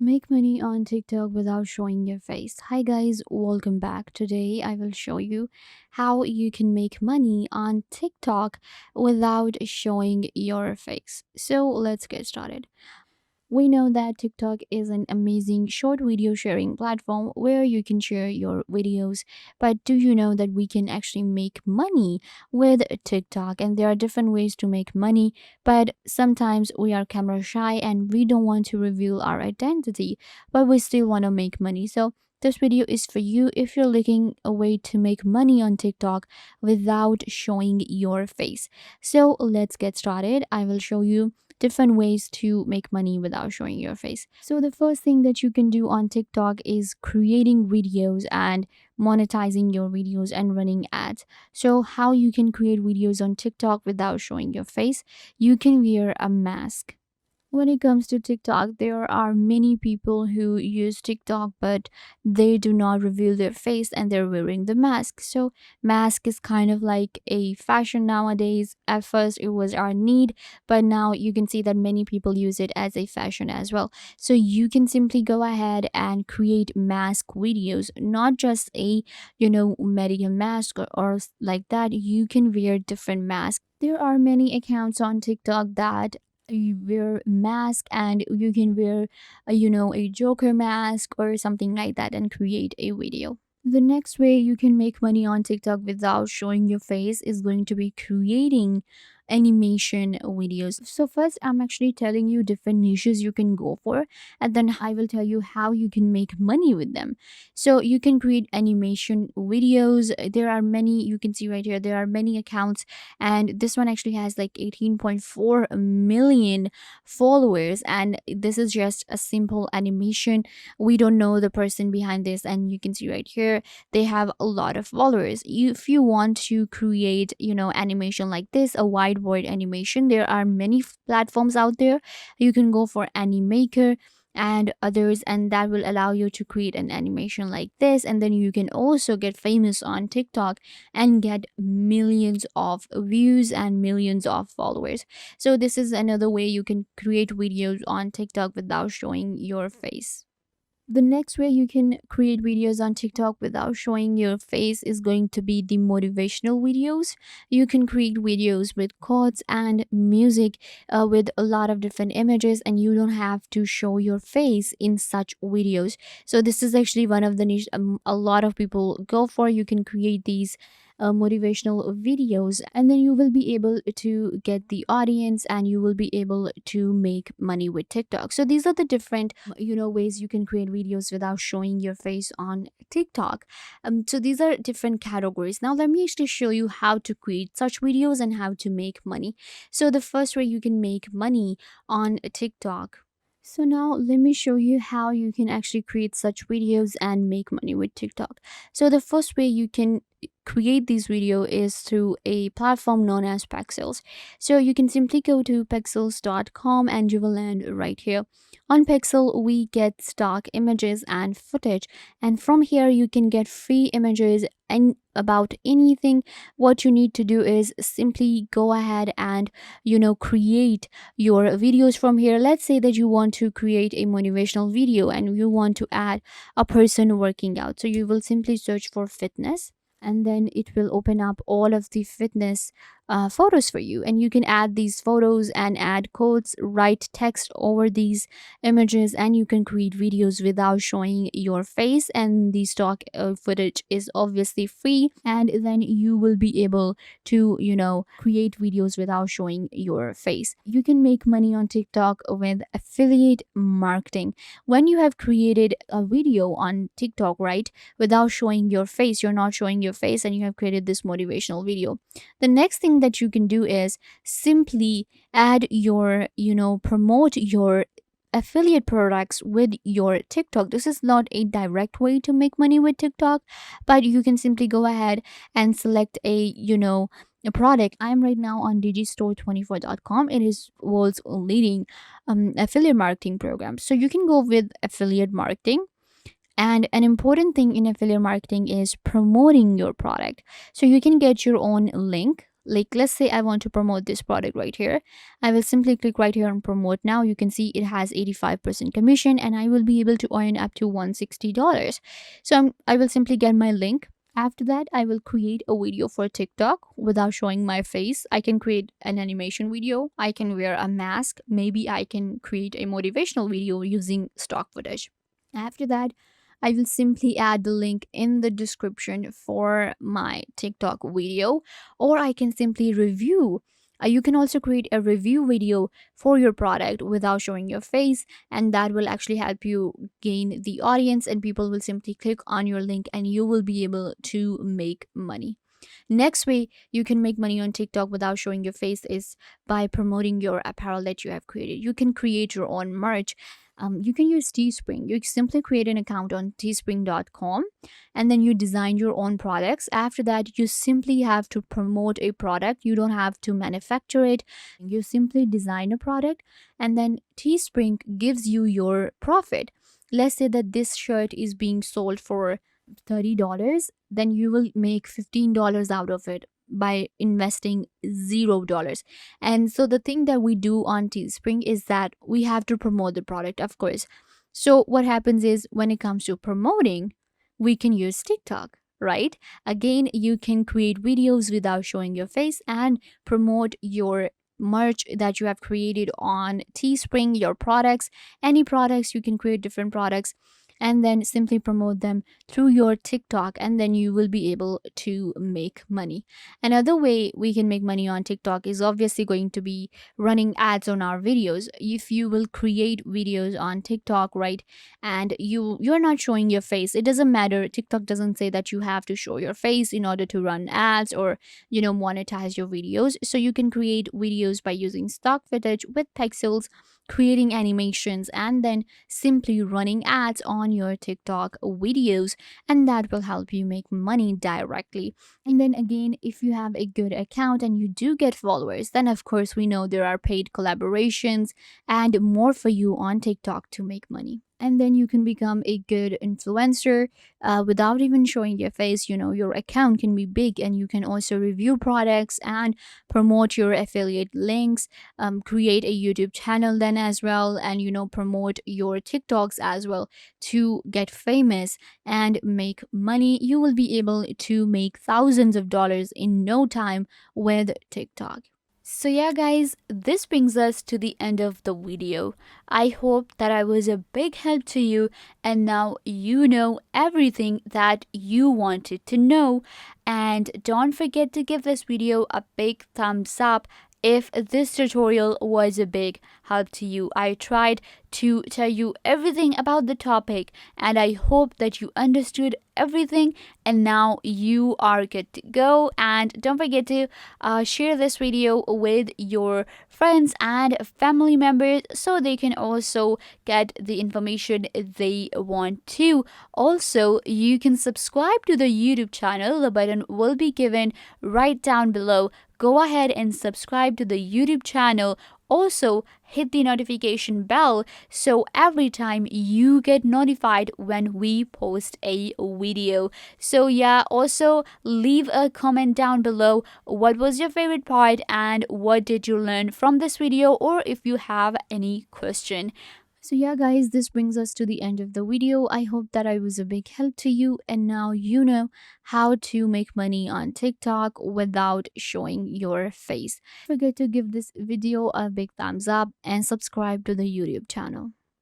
Make money on TikTok without showing your face. Hi guys, welcome back. Today I will show you how you can make money on TikTok without showing your face. So let's get started. We know that TikTok is an amazing short video sharing platform where you can share your videos. But do you know that we can actually make money with TikTok? And there are different ways to make money, but sometimes we are camera shy and we don't want to reveal our identity, but we still want to make money. So this video is for you if you're looking a way to make money on TikTok without showing your face. So let's get started. I will show you different ways to make money without showing your face. So the first thing that you can do on TikTok is creating videos and monetizing your videos and running ads. So how you can create videos on TikTok without showing your face? You can wear a mask. When it comes to TikTok, there are many people who use TikTok, but they do not reveal their face and they're wearing the mask. So, mask is kind of like a fashion nowadays. At first, it was our need, but now you can see that many people use it as a fashion as well. So, you can simply go ahead and create mask videos, not just a, medical mask or like that. You can wear different masks. There are many accounts on TikTok that you wear mask and you can wear a joker mask or something like that and create a video. The next way you can make money on TikTok without showing your face is going to be creating animation videos. So first I'm actually telling you different niches you can go for, and then I will tell you how you can make money with them. So you can create animation videos. There are many, you can see right here, there are many accounts, and this one actually has like 18.4 million followers, and this is just a simple animation. We don't know the person behind this, and you can see right here they have a lot of followers. If you want to create animation like this, a whiteboard animation, there are many platforms out there. You can go for Animaker and others, and that will allow you to create an animation like this, and then you can also get famous on TikTok and get millions of views and millions of followers. So this is another way you can create videos on TikTok without showing your face. The next way you can create videos on TikTok without showing your face is going to be the motivational videos. You can create videos with quotes and music, with a lot of different images, and you don't have to show your face in such videos. So this is actually one of the niche a lot of people go for. You can create these motivational videos, and then you will be able to get the audience and you will be able to make money with TikTok. So these are the different ways you can create videos without showing your face on TikTok. So these are different categories. Now let me actually show you how to create such videos and how to make money. So the first way you can make money on TikTok. So now let me show you how you can actually create such videos and make money with TikTok. So the first way you can create this video is through a platform known as Pexels. So you can simply go to pexels.com and you will land right here. On Pexel, we get stock images and footage, and from here you can get free images and about anything. What you need to do is simply go ahead and create your videos from here. Let's say that you want to create a motivational video and you want to add a person working out. So you will simply search for fitness, and then it will open up all of the fitness photos for you, and you can add these photos and add codes, write text over these images, and you can create videos without showing your face. And the stock footage is obviously free, and then you will be able to create videos without showing your face. You can make money on TikTok with affiliate marketing. When you have created a video on TikTok, right, without showing your face, you're not showing your face, and you have created this motivational video, the next thing that you can do is simply add your promote your affiliate products with your TikTok. This is not a direct way to make money with TikTok, but you can simply go ahead and select a product. I'm right now on digistore24.com. It is world's leading affiliate marketing program. So you can go with affiliate marketing. And an important thing in affiliate marketing is promoting your product. So you can get your own link Like, let's say I want to promote this product right here. I will simply click right here on promote now. You can see it has 85% commission and I will be able to earn up to $160. So I will simply get my link. After that, I will create a video for TikTok without showing my face. I can create an animation video. I can wear a mask. Maybe I can create a motivational video using stock footage. After that, I will simply add the link in the description for my TikTok video, or I can simply review. You can also create a review video for your product without showing your face, and that will actually help you gain the audience, and people will simply click on your link and you will be able to make money. Next way you can make money on TikTok without showing your face is by promoting your apparel that you have created. You can create your own merch. You can use Teespring. You simply create an account on teespring.com and then you design your own products. After that, you simply have to promote a product. You don't have to manufacture it. You simply design a product and then Teespring gives you your profit. Let's say that this shirt is being sold for $30, then you will make $15 out of it by investing $0. And so the thing that we do on Teespring is that we have to promote the product, of course. So what happens is when it comes to promoting, we can use TikTok, right? Again, you can create videos without showing your face and promote your merch that you have created on Teespring, your products, any products. You can create different products and then simply promote them through your TikTok, and then you will be able to make money. Another way we can make money on TikTok is obviously going to be running ads on our videos. If you will create videos on TikTok, right, and you're not showing your face, it doesn't matter. TikTok doesn't say that you have to show your face in order to run ads or monetize your videos. So you can create videos by using stock footage with pixels, creating animations, and then simply running ads on your TikTok videos, and that will help you make money directly. And then again, if you have a good account and you do get followers, then of course we know there are paid collaborations and more for you on TikTok to make money. And then you can become a good influencer without even showing your face. Your account can be big and you can also review products and promote your affiliate links, create a YouTube channel then as well, and promote your TikToks as well to get famous and make money. You will be able to make thousands of dollars in no time with TikTok. So yeah guys, this brings us to the end of the video. I hope that I was a big help to you and now you know everything that you wanted to know. And don't forget to give this video a big thumbs up if this tutorial was a big help to you. I tried to tell you everything about the topic and I hope that you understood everything and now you are good to go. And don't forget to share this video with your friends and family members so they can also get the information they want to. Also, you can subscribe to the YouTube channel. The button will be given right down below. Go ahead and subscribe to the YouTube channel. Also, hit the notification bell so every time you get notified when we post a video. So yeah, also leave a comment down below. What was your favorite part and what did you learn from this video, or if you have any question. So yeah guys, this brings us to the end of the video. I hope that I was a big help to you and now you know how to make money on TikTok without showing your face. Don't forget to give this video a big thumbs up and subscribe to the YouTube channel.